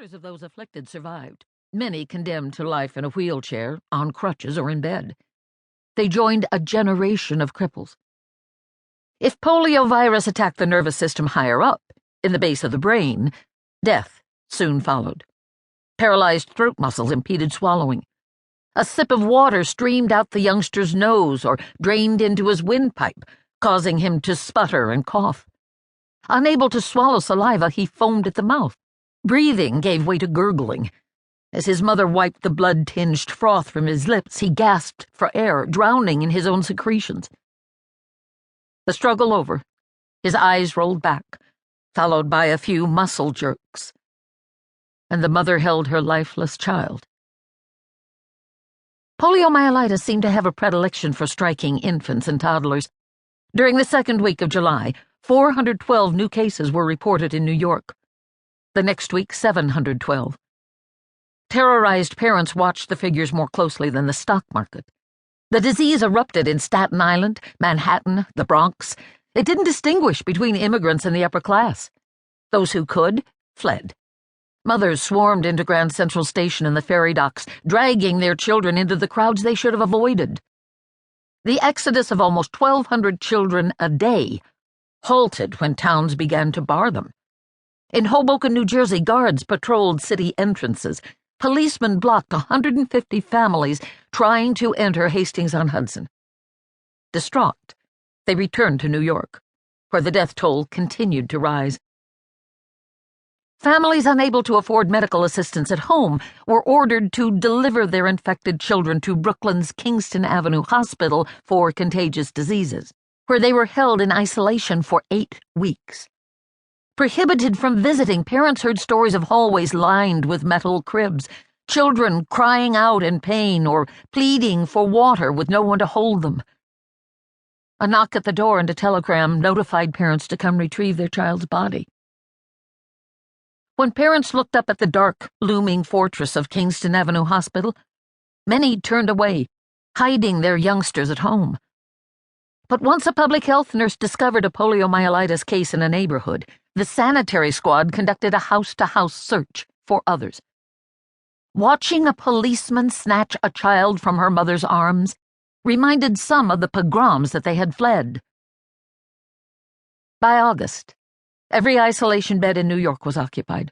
3/4 of those afflicted survived, many condemned to life in a wheelchair, on crutches, or in bed. They joined a generation of cripples. If poliovirus attacked the nervous system higher up, in the base of the brain, death soon followed. Paralyzed throat muscles impeded swallowing. A sip of water streamed out the youngster's nose or drained into his windpipe, causing him to sputter and cough. Unable to swallow saliva, he foamed at the mouth. Breathing gave way to gurgling. As his mother wiped the blood-tinged froth from his lips, he gasped for air, drowning in his own secretions. The struggle over, his eyes rolled back, followed by a few muscle jerks, and the mother held her lifeless child. Poliomyelitis seemed to have a predilection for striking infants and toddlers. During the second week of July, 412 new cases were reported in New York. The next week, 712. Terrorized parents watched the figures more closely than the stock market. The disease erupted in Staten Island, Manhattan, the Bronx. It didn't distinguish between immigrants and the upper class. Those who could, fled. Mothers swarmed into Grand Central Station and the ferry docks, dragging their children into the crowds they should have avoided. The exodus of almost 1,200 children a day halted when towns began to bar them. In Hoboken, New Jersey, guards patrolled city entrances. Policemen blocked 150 families trying to enter Hastings-on-Hudson. Distraught, they returned to New York, where the death toll continued to rise. Families unable to afford medical assistance at home were ordered to deliver their infected children to Brooklyn's Kingston Avenue Hospital for Contagious Diseases, where they were held in isolation for 8 weeks. Prohibited from visiting, parents heard stories of hallways lined with metal cribs, children crying out in pain or pleading for water with no one to hold them. A knock at the door and a telegram notified parents to come retrieve their child's body. When parents looked up at the dark, looming fortress of Kingston Avenue Hospital, many turned away, hiding their youngsters at home. But once a public health nurse discovered a poliomyelitis case in a neighborhood, the sanitary squad conducted a house-to-house search for others. Watching a policeman snatch a child from her mother's arms reminded some of the pogroms that they had fled. By August, every isolation bed in New York was occupied.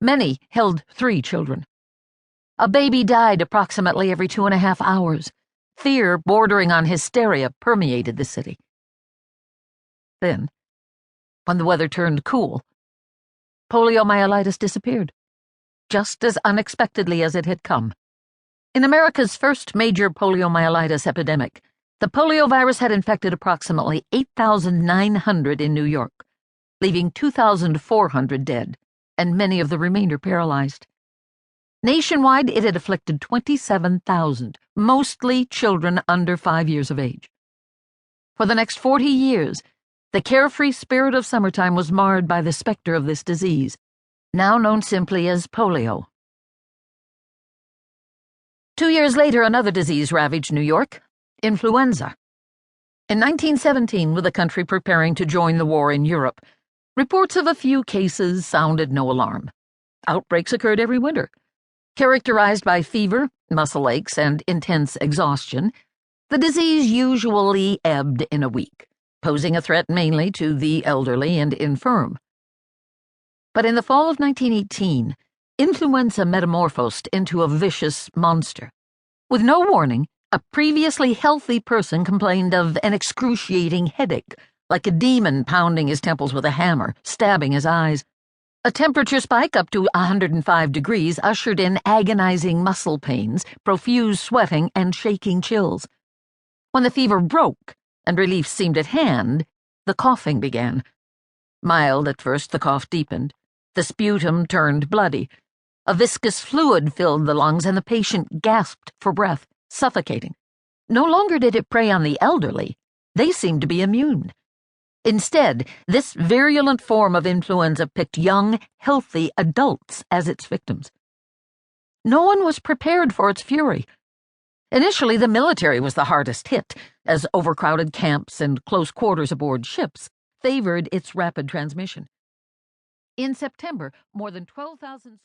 Many held 3 children. A baby died approximately every 2.5 hours. Fear bordering on hysteria permeated the city. Then, when the weather turned cool, poliomyelitis disappeared, just as unexpectedly as it had come. In America's first major poliomyelitis epidemic, the poliovirus had infected approximately 8,900 in New York, leaving 2,400 dead, and many of the remainder paralyzed. Nationwide, it had afflicted 27,000, mostly children under 5 years of age. For the next 40 years, the carefree spirit of summertime was marred by the specter of this disease, now known simply as polio. 2 years later, another disease ravaged New York: influenza. In 1917, with the country preparing to join the war in Europe, reports of a few cases sounded no alarm. Outbreaks occurred every winter. Characterized by fever, muscle aches, and intense exhaustion, the disease usually ebbed in a week, posing a threat mainly to the elderly and infirm. But in the fall of 1918, influenza metamorphosed into a vicious monster. With no warning, a previously healthy person complained of an excruciating headache, like a demon pounding his temples with a hammer, stabbing his eyes. A temperature spike up to 105 degrees ushered in agonizing muscle pains, profuse sweating, and shaking chills. When the fever broke and relief seemed at hand, the coughing began. Mild at first, the cough deepened. The sputum turned bloody. A viscous fluid filled the lungs, and the patient gasped for breath, suffocating. No longer did it prey on the elderly. They seemed to be immune. Instead, this virulent form of influenza picked young, healthy adults as its victims. No one was prepared for its fury. Initially, the military was the hardest hit, as overcrowded camps and close quarters aboard ships favored its rapid transmission. In September, more than 12,000